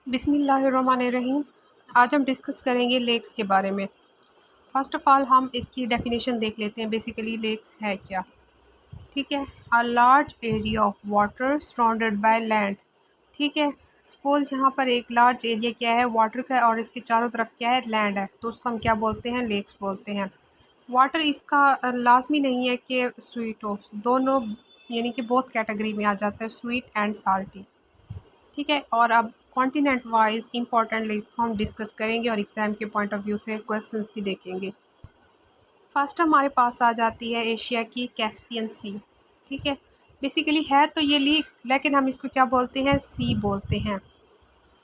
बिस्मिल्लाहिर्रहमानिर्रहीम। आज हम डिस्कस करेंगे लेक्स के बारे में। फ़र्स्ट ऑफ़ ऑल हम इसकी डेफिनेशन देख लेते हैं। बेसिकली लेक्स है क्या, ठीक है। A large area of water surrounded by land, ठीक है। सपोज़ यहाँ पर एक लार्ज एरिया क्या है, वाटर का, और इसके चारों तरफ क्या है, लैंड है, तो उसको हम क्या बोलते हैं, लेक्स बोलते हैं। वाटर इसका लाजमी नहीं है कि स्वीट हो, दोनों यानी कि बहुत कैटेगरी में आ जाता है, स्वीट एंड साल्टी, ठीक है। और अब कॉन्टिनेंट वाइज इंपॉर्टेंट लेक्स को हम डिस्कस करेंगे और एग्ज़ाम के पॉइंट ऑफ व्यू से क्वेश्चंस भी देखेंगे। फर्स्ट हमारे पास आ जाती है एशिया की कैस्पियन सी, ठीक है। बेसिकली है तो ये लीक, लेकिन हम इसको क्या बोलते हैं, सी बोलते हैं।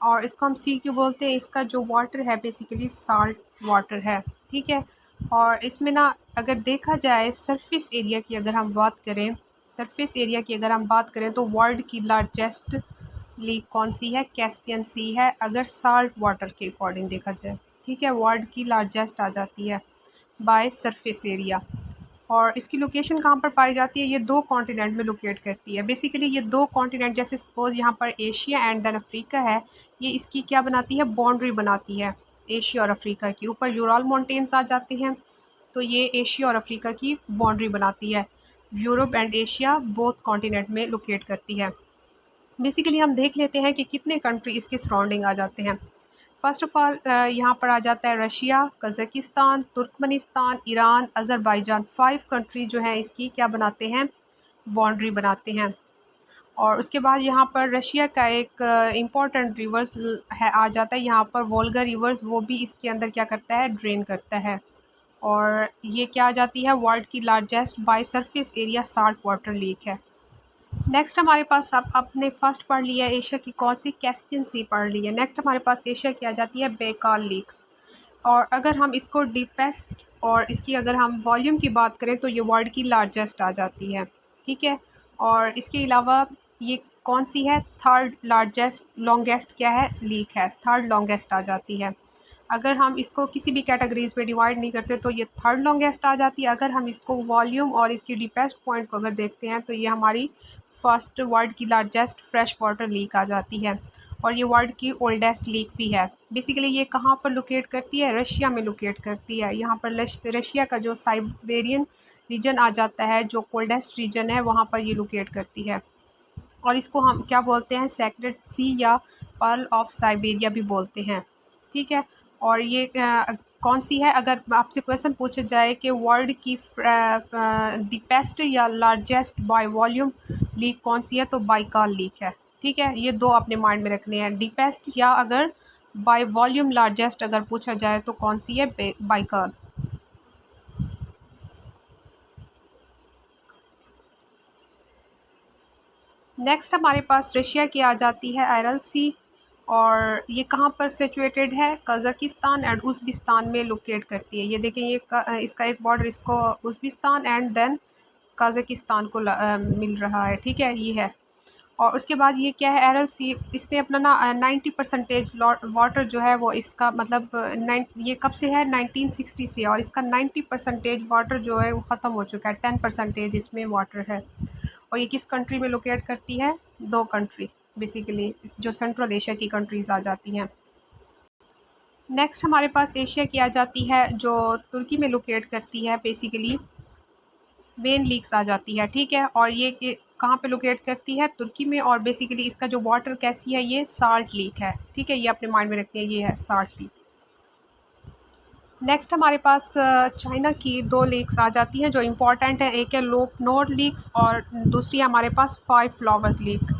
और इसको हम सी क्यों बोलते हैं, इसका जो वाटर है बेसिकली साल्ट वाटर है, ठीक है। और इसमें ना अगर देखा जाए सरफेस एरिया की अगर हम बात करें, सरफेस एरिया की अगर हम बात करें तो वर्ल्ड की लार्जेस्ट लीक कौन सी है, कैस्पियन सी है, अगर साल्ट वाटर के अकॉर्डिंग देखा जाए, ठीक है। वर्ल्ड की लार्जेस्ट आ जाती है बाय सरफेस एरिया। और इसकी लोकेशन कहाँ पर पाई जाती है, ये दो कॉन्टिनेंट में लोकेट करती है। बेसिकली ये दो कॉन्टिनेंट, जैसे सपोज यहाँ पर एशिया एंड देन अफ्रीका है, ये इसकी क्या बनाती है, बाउंड्री बनाती है एशिया और अफ्रीका की। ऊपर यूराल माउंटेन्स आ जाते हैं, तो ये एशिया और अफ्रीका की बाउंड्री बनाती है। Europe and Asia both continent में लोकेट करती है। बेसिकली हम देख लेते हैं कि कितने कंट्री इसके सराउंडिंग आ जाते हैं। फ़र्स्ट ऑफ़ ऑल यहाँ पर आ जाता है Russia, Kazakhstan, Turkmenistan, Iran, Azerbaijan. 5 country जो है इसकी क्या बनाते हैं, बाउंड्री बनाते हैं। और उसके बाद यहाँ पर रशिया का एक इम्पॉर्टेंट रिवर्स है आ जाता है यहाँ पर, वोल्गा रिवर्स, वो भी इसके अंदर क्या करता है, ड्रेन करता है। और ये क्या आ जाती है, वर्ल्ड की largest by surface area salt water lake है। नेक्स्ट हमारे पास, अब आपने फर्स्ट पढ़ लिया एशिया की कौन सी, कैस्पियन सी पढ़ ली है। नेक्स्ट हमारे पास एशिया की आ जाती है बैकाल लेक्स। और अगर हम इसको डीपेस्ट और इसकी अगर हम वॉल्यूम की बात करें तो ये वर्ल्ड की लार्जेस्ट आ जाती है, ठीक है। और इसके अलावा ये कौन सी है, थर्ड लार्जेस्ट, लॉन्गेस्ट क्या है, लीक है, थर्ड लॉन्गेस्ट आ जाती है। अगर हम इसको किसी भी कैटेगरीज में डिवाइड नहीं करते तो ये थर्ड लॉन्गेस्ट आ जाती है। अगर हम इसको वॉल्यूम और इसकी डीपेस्ट पॉइंट को अगर देखते हैं तो ये हमारी फर्स्ट वर्ल्ड की लार्जेस्ट फ्रेश वाटर लीक आ जाती है। और ये वर्ल्ड की ओल्डेस्ट लीक भी है। बेसिकली ये कहाँ पर लोकेट करती है, रशिया में लोकेट करती है। यहाँ पर रशिया का जो साइबेरियन रीजन आ जाता है, जो कोल्डेस्ट रीजन है, वहाँ पर ये लोकेट करती है। और इसको हम क्या बोलते हैं, सेक्रेट सी या पर्ल ऑफ साइबेरिया भी बोलते हैं, ठीक है। और ये कौन सी है, अगर आपसे क्वेश्चन पूछा जाए कि वर्ल्ड की डीपेस्ट या लार्जेस्ट बाय वॉल्यूम लीक कौन सी है, तो बाइकाल लीक है, ठीक है। ये दो अपने माइंड में रखने हैं, डीपेस्ट या अगर बाय वॉल्यूम लार्जेस्ट अगर पूछा जाए तो कौन सी है, बाइकाल। नेक्स्ट हमारे पास रशिया की आ जाती है आयरल सी। और ये कहाँ पर सिचुएटेड है, कज़ाकिस्तान एंड उज़्बेकिस्तान में लोकेट करती है। ये देखें, ये इसका एक बॉर्डर इसको उज़्बेकिस्तान एंड देन कज़ाकिस्तान को मिल रहा है, ठीक है, ये है। और उसके बाद ये क्या है, एरल सी, इसने अपना ना 90% वाटर जो है वो इसका मतलब ये कब से है, 1960 से। और इसका 90% वाटर जो है वो ख़त्म हो चुका है, 10% इसमें वाटर है। और ये किस कंट्री में लोकेट करती है, दो कंट्री, बेसिकली जो सेंट्रल एशिया की कंट्रीज़ आ जाती हैं। नेक्स्ट हमारे पास एशिया की आ जाती है जो तुर्की में लोकेट करती है, बेसिकली वेन लीक्स आ जाती है, ठीक है। और ये कहाँ पे लोकेट करती है, तुर्की में। और बेसिकली इसका जो वाटर कैसी है, ये साल्ट लीक है, ठीक है, ये अपने माइंड में रखते हैं, ये है साल्ट लीक। नेक्स्ट हमारे पास चाइना की दो लीक्स आ जाती हैं जो इम्पॉर्टेंट है, एक है लोपनोर लीक्स और दूसरी हमारे पास 5 फ्लावर्स लीक।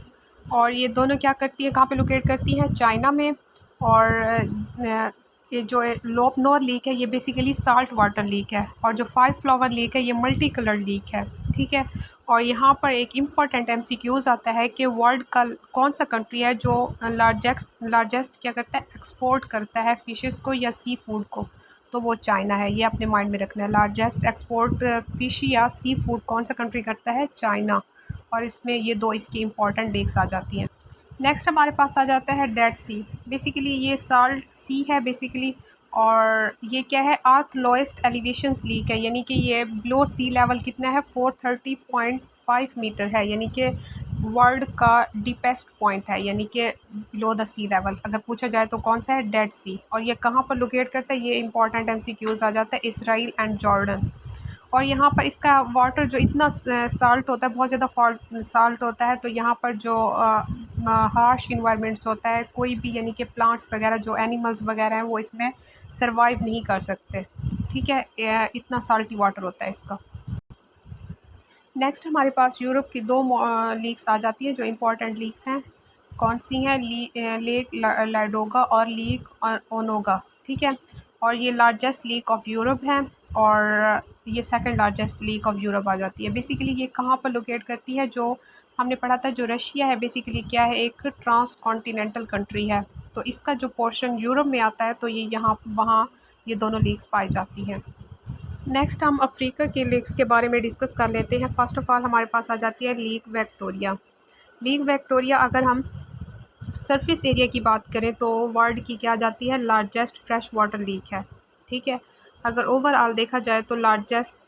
और ये दोनों क्या करती है, कहाँ पे लोकेट करती हैं, चाइना में। और ये जो लोपनोर लीक है ये बेसिकली साल्ट वाटर लीक है। और जो 5 फ्लावर लीक है ये मल्टी कलर लीक है, ठीक है। और यहाँ पर एक इम्पॉर्टेंट एमसीक्यूज़ आता है कि वर्ल्ड का कौन सा कंट्री है जो लार्जेस्ट क्या करता है, एक्सपोर्ट करता है फ़िशेस को या सी फूड को, तो वो चाइना है। ये अपने माइंड में रखना है, लार्जेस्ट एक्सपोर्ट फ़िश या सी फूड कौन सा कंट्री करता है, चाइना। और इसमें ये दो इसकी इम्पॉर्टेंट लेक्स आ जाती हैं। नेक्स्ट हमारे पास आ जाता है डेड सी। बेसिकली ये साल्ट सी है बेसिकली। और ये क्या है, अर्थ लोएस्ट एलिवेशंस लीक है, यानी कि ये बिलो सी लेवल कितना है, 430.5 मीटर है, यानी कि वर्ल्ड का डीपेस्ट पॉइंट है, यानी कि बिलो द सी लेवल अगर पूछा जाए तो कौन सा है, डेड सी। और ये कहाँ पर लोकेट करता है, ये इंपॉर्टेंट एमसीक्यूज आ जाता है, इसराइल एंड जॉर्डन। और यहाँ पर इसका वाटर जो इतना साल्ट होता है, बहुत ज़्यादा साल्ट होता है, तो यहाँ पर जो हार्श इन्वायरमेंट्स होता है, कोई भी यानी कि प्लांट्स वगैरह जो एनिमल्स वगैरह हैं वो इसमें सरवाइव नहीं कर सकते। ठीक है, इतना साल्टी वाटर होता है इसका। नेक्स्ट हमारे पास यूरोप की दो लीक्स आ जाती हैं जो इम्पोर्टेंट लीक्स हैं। कौन सी हैं, लेक लाडोगा और लीक ओनोगा। ठीक है, और ये लार्जेस्ट लीक ऑफ यूरोप है और ये second largest lake of Europe आ जाती है। बेसिकली ये कहाँ पर लोकेट करती है, जो हमने पढ़ा था, जो रशिया है बेसिकली क्या है, एक ट्रांस कॉन्टिनेंटल कंट्री है, तो इसका जो पोर्शन यूरोप में आता है तो ये यहाँ वहाँ ये दोनों लीक्स पाई जाती हैं। नेक्स्ट हम अफ्रीका के लीक्स के बारे में डिस्कस कर लेते हैं। फ़र्स्ट ऑफ़ ऑल हमारे पास आ जाती है लीक विक्टोरिया। लीक विक्टोरिया अगर हम सरफेस एरिया की बात करें तो वर्ल्ड की क्या जाती है, लार्जेस्ट फ्रेश वाटर लीक है। ठीक है, अगर ओवरऑल देखा जाए तो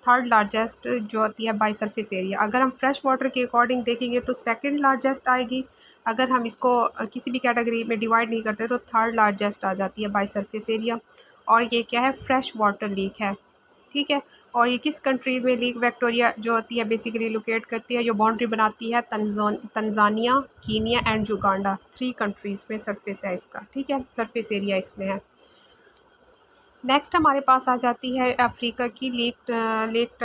थर्ड लार्जेस्ट जो आती है बाई सरफेस एरिया। अगर हम फ्रेश वाटर के अकॉर्डिंग देखेंगे तो सेकंड लार्जेस्ट आएगी। अगर हम इसको किसी भी कैटेगरी में डिवाइड नहीं करते तो थर्ड लार्जेस्ट आ जाती है बाई सरफेस एरिया। और ये क्या है, फ्रेश वाटर लीक है। ठीक है, और ये किस कंट्री में लीक विक्टोरिया जो होती है बेसिकली लोकेट करती है, जो बाउंड्री बनाती है Tanzania, Kenya and Uganda, 3 countries में सरफेस है इसका। ठीक है, सरफेस एरिया इसमें है। नेक्स्ट हमारे पास आ जाती है अफ्रीका की लेक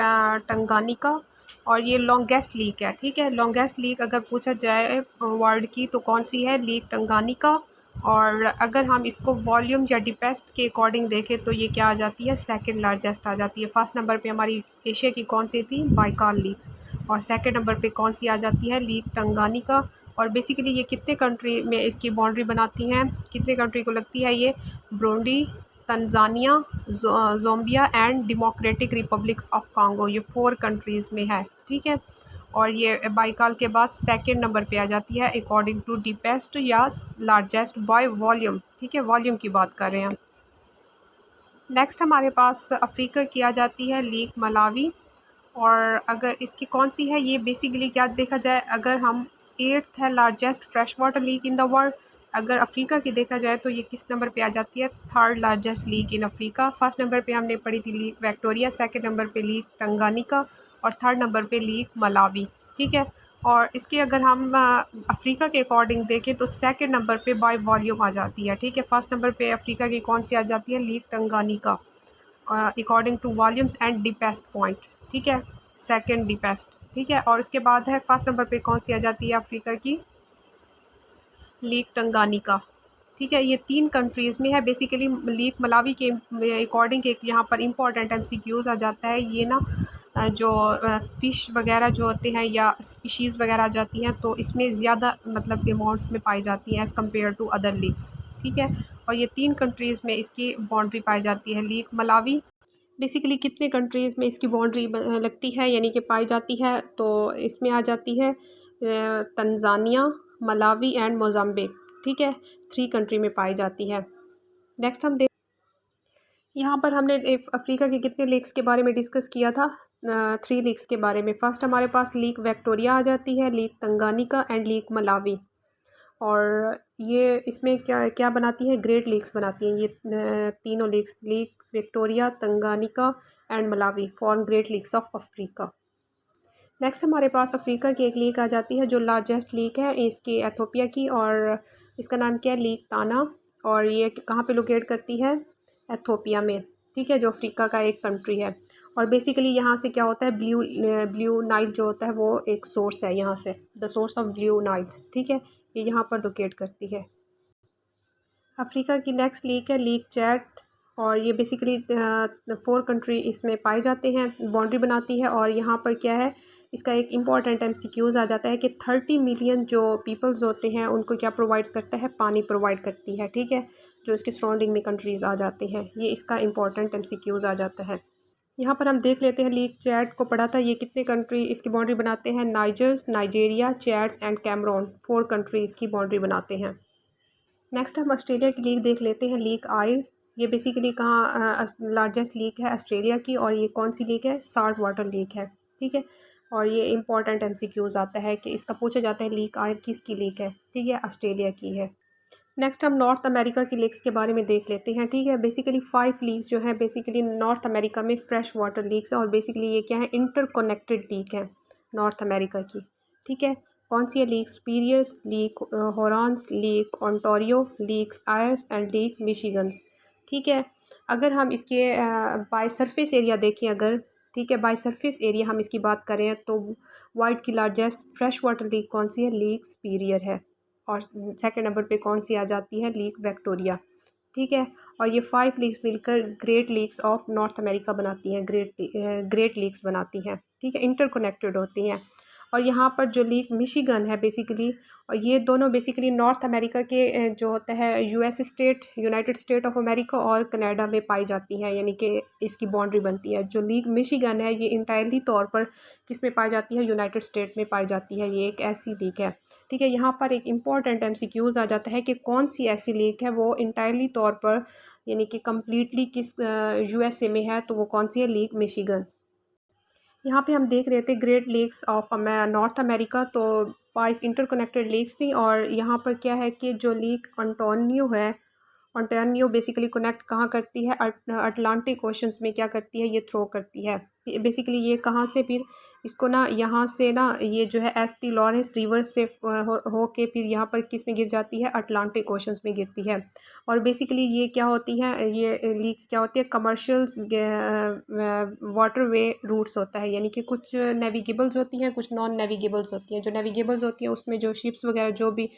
टंगानिका, और ये लॉन्गेस्ट लीक है। ठीक है, लॉन्गेस्ट लीक अगर पूछा जाए वर्ल्ड की तो कौन सी है, लेक टंगानिका। और अगर हम इसको वॉल्यूम या डिपेस्ट के अकॉर्डिंग देखें तो ये क्या आ जाती है, सेकंड लार्जेस्ट आ जाती है। फर्स्ट नंबर पे हमारी एशिया की कौन सी थी, बाइकाल लीक्स, और सेकंड नंबर पे कौन सी आ जाती है, लीक टंगानिका। और बेसिकली ये कितने कंट्री में इसकी बाउंड्री बनाती हैं, कितने कंट्री को लगती है ये, Burundi, Tanzania, Zambia and democratic republics of Congo, ये 4 कंट्रीज़ में है। ठीक है, और ये बाइकाल के बाद सेकंड नंबर पे आ जाती है अकॉर्डिंग टू डीपेस्ट या लार्जेस्ट बाय वॉल्यूम। ठीक है, वॉल्यूम की बात कर रहे हैं हम। नेक्स्ट हमारे पास अफ्रीका की आ जाती है लीक मलावी, और अगर इसकी कौन सी है, ये बेसिकली क्या देखा जाए, अगर हम 8th है largest fresh water leak in the world. अगर अफ्रीका की देखा जाए तो ये किस नंबर पे आ जाती है, third largest leak in Africa. First number पे हमने पढ़ी थी लीक विक्टोरिया, सेकंड नंबर पे लीक टंगानिका, और थर्ड नंबर पे लीक मलावी। ठीक है, और इसके अगर हम अफ्रीका के अकॉर्डिंग देखें तो सेकंड नंबर पे बाय वॉल्यूम आ जाती है। ठीक है, फर्स्ट नंबर पे अफ्रीका की कौन सी आ जाती है, Lake Tanganyika according to volumes and deepest point. ठीक है, सेकंड डीपेस्ट। ठीक है, और उसके बाद है फर्स्ट नंबर पे कौन सी आ जाती है अफ्रीका की, लीक टंगानिका। ठीक है, ये 3 कंट्रीज़ में है। बेसिकली लीक मलावी के अकॉर्डिंग एक यहाँ पर इंपॉर्टेंट एमसीक्यूज़ आ जाता है, ये ना जो फ़िश वगैरह जो होते हैं या स्पीशीज़ वगैरह आ जाती हैं तो इसमें ज़्यादा मतलब अमाउंट्स में पाई जाती हैं as compared to other lakes. ठीक है, और ये 3 कंट्रीज़ में इसकी बाउंड्री पाई जाती है, लीक मलावी। बेसिकली कितने कंट्रीज़ में इसकी बाउंड्री लगती है यानी कि पाई जाती है, तो इसमें आ जाती है तंजानिया, मलावी एंड मोज़ाम्बिक। ठीक है, 3 कंट्री में पाई जाती है। नेक्स्ट हम देख, यहाँ पर हमने अफ्रीका के कितने लीक्स के बारे में डिस्कस किया था, 3 लीक्स के बारे में। फर्स्ट हमारे पास लीक विक्टोरिया आ जाती है, leak Tanganyika and leak Malawi. और ये इसमें क्या क्या बनाती हैं, ग्रेट लीक्स बनाती हैं ये तीनों leaks, leak Victoria, Tanganyika and Malawi form great leaks of Africa. Next हमारे पास अफ्रीका की एक लीक आ जाती है जो लार्जेस्ट लीक है इसकी एथोपिया की, और इसका नाम क्या है, लीक ताना। और ये कहाँ पे लोकेट करती है, एथोपिया में। ठीक है, जो अफ्रीका का एक कंट्री है। और बेसिकली यहाँ से क्या होता है, ब्लू नाइल जो होता है वो एक सोर्स है यहाँ से, the source of blue Niles. ठीक है, ये यहाँ पर लोकेट करती है। अफ्रीका की नेक्स्ट लीक है लीक चैट, और ये बेसिकली 4 कंट्री इसमें पाए जाते हैं, बाउंड्री बनाती है। और यहाँ पर क्या है, इसका एक इम्पॉर्टेंट एमसीक्यूज़ आ जाता है कि 30 मिलियन जो पीपल्स होते हैं उनको क्या प्रोवाइड्स करता है, पानी प्रोवाइड करती है। ठीक है, जो इसके सराउंडिंग में कंट्रीज़ आ जाते हैं, ये इसका इम्पॉर्टेंट एमसीक्यूज़ आ जाता है। यहाँ पर हम देख लेते हैं, लीक चैट को पढ़ा था, ये कितने कंट्री इसकी बाउंड्री बनाते हैं, नाइजीरिया, चैड्स एंड कैमरून, 4 कंट्री इसकी बाउंड्री बनाते हैं। नेक्स्ट हम ऑस्ट्रेलिया की लीक देख लेते हैं, लीक आइल। ये बेसिकली कहाँ लार्जेस्ट लीक है, ऑस्ट्रेलिया की, और ये कौन सी लीक है, साल्ट वाटर लीक है। ठीक है, और ये इंपॉर्टेंट एमसीक्यूज आता है कि इसका पूछा जाता है लीक आयर किसकी लीक है, ठीक है, ऑस्ट्रेलिया की है। नेक्स्ट हम नॉर्थ अमेरिका की लीक्स के बारे में देख लेते हैं, ठीक है। बेसिकली 5 लीक्स जो है बेसिकली नॉर्थ अमेरिका में फ्रेश वाटर लीक्स है, और बेसिकली ये क्या है, इंटरकनेक्टेड लीक है नॉर्थ अमेरिका की, ठीक है। कौन सी है लीक? Superiors lake, Hurons lake, Ontario lakes, Eries and lake Michigans, ठीक है। अगर हम इसके बाय सरफेस एरिया देखें अगर, ठीक है, बाय सरफेस एरिया हम इसकी बात करें तो वर्ल्ड की लार्जेस्ट फ्रेश वाटर लीक कौन सी है? लीक सुपीरियर है। और सेकंड नंबर पे कौन सी आ जाती है? लीक विक्टोरिया, ठीक है। और ये 5 लीक्स मिलकर great leaks of North America बनाती हैं, ग्रेट लीक्स बनाती हैं, ठीक है, इंटरकनेक्टेड होती हैं। और यहाँ पर जो लीक मिशिगन है बेसिकली, और ये दोनों बेसिकली नॉर्थ अमेरिका के जो होता है US state, United state of America और कनाडा में पाई जाती हैं, यानी कि इसकी बाउंड्री बनती है। जो लीक मिशिगन है ये इंटायरली तौर पर किस में पाई जाती है? यूनाइटेड स्टेट में पाई जाती है। ये एक ऐसी लीक है, ठीक है। यहाँ पर एक इम्पॉर्टेंट एमसीक्यूज आ जाता है कि कौन सी ऐसी लीक है वो इंटायरली तौर पर यानी कि कम्प्लीटली किस यूएसए में है, तो वो कौन सी है? Lake Michigan. यहाँ पे हम देख रहे थे Great Lakes of North America, तो 5 इंटरकनेक्टेड लेक्स थी। और यहाँ पर क्या है कि जो लेक अंटोनियो है, ओंटारियो बेसिकली कनेक्ट कहाँ करती है? अटलांटिक ओशंस में क्या करती है? ये थ्रो करती है। बेसिकली ये कहाँ से फिर इसको ना यहाँ से ना ये जो है एस टी लॉरेंस रिवर से हो के फिर यहाँ पर किस में गिर जाती है? अटलांटिक ओशंस में गिरती है। और बेसिकली ये क्या होती है, ये लीक्स क्या होती है? कमर्शियल्स वाटर वे रूट्स होता है, यानी कि कुछ नेविगेबल्स होती हैं, कुछ नॉन नेविगेबल्स होती हैं। जो नेविगेबल्स होती हैं उसमें जो शिप्स वगैरह जो भी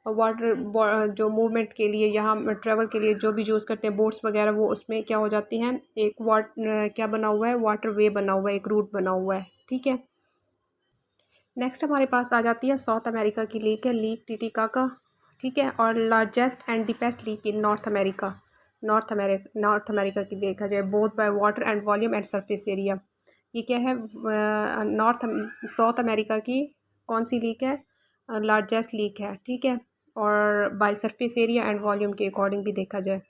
वाटर जो मूवमेंट के लिए यहाँ ट्रैवल के लिए जो भी यूज़ करते हैं बोट्स वगैरह, वो उसमें क्या हो जाती हैं? एक क्या बना हुआ है? वाटर वे बना हुआ है, एक रूट बना हुआ है, ठीक है। नेक्स्ट हमारे पास आ जाती है साउथ अमेरिका की लीक है, लीक टिटिकाका, ठीक है। और largest and deepest lake in North America, North America की देखा जाए both by water and volume and surface area. ये क्या है? नॉर्थ साउथ अमेरिका की कौन सी लीक है? लार्जेस्ट लीक है, ठीक है। और by surface area and volume के अकॉर्डिंग भी देखा जाए।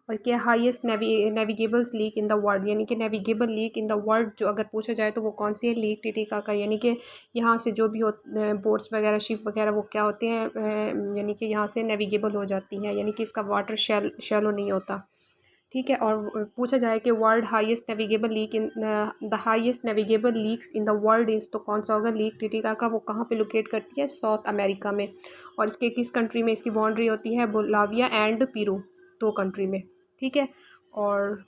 और क्या highest navigables lake in the world, यानी कि navigable leak in the world जो अगर पूछा जाए तो वो कौन सी है? लीक टिटिका का, यानी कि यहाँ से जो भी हो बोट्स वगैरह शिप वगैरह वो क्या होते हैं, यानी कि यहाँ से नेविगेबल हो जाती हैं, यानी कि इसका वाटर शैलो नहीं होता, ठीक है। और पूछा जाए कि world highest navigable leak in the highest navigable leaks in the world is, तो कौन सा होगा? लीक टिटिका का। वो कहाँ पे लोकेट करती है? साउथ अमेरिका में। और इसके किस कंट्री में इसकी बाउंड्री होती है? बोलाविया एंड पेरू, 2 कंट्री में, ठीक है। और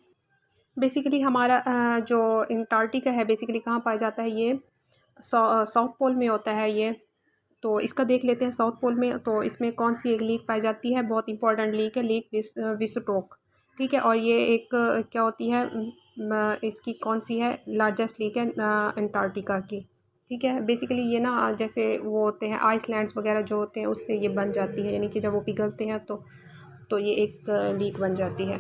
बेसिकली हमारा जो अंटार्कटिका है बेसिकली कहाँ पाया जाता है? ये साउथ पोल में होता है ये। तो इसका देख लेते हैं साउथ पोल में, तो इसमें कौन सी एक लीक पाई जाती है? बहुत इंपॉर्टेंट लीक है, लीक विस्टोक, ठीक है। और ये एक क्या होती है, इसकी कौन सी है? लार्जेस्ट लीक है अंटार्कटिका की, ठीक है। बेसिकली ये ना जैसे वो होते हैं आइसलैंड्स वगैरह जो होते हैं उससे ये बन जाती है, यानी कि जब वो पिघलते हैं तो ये एक लीक बन जाती है।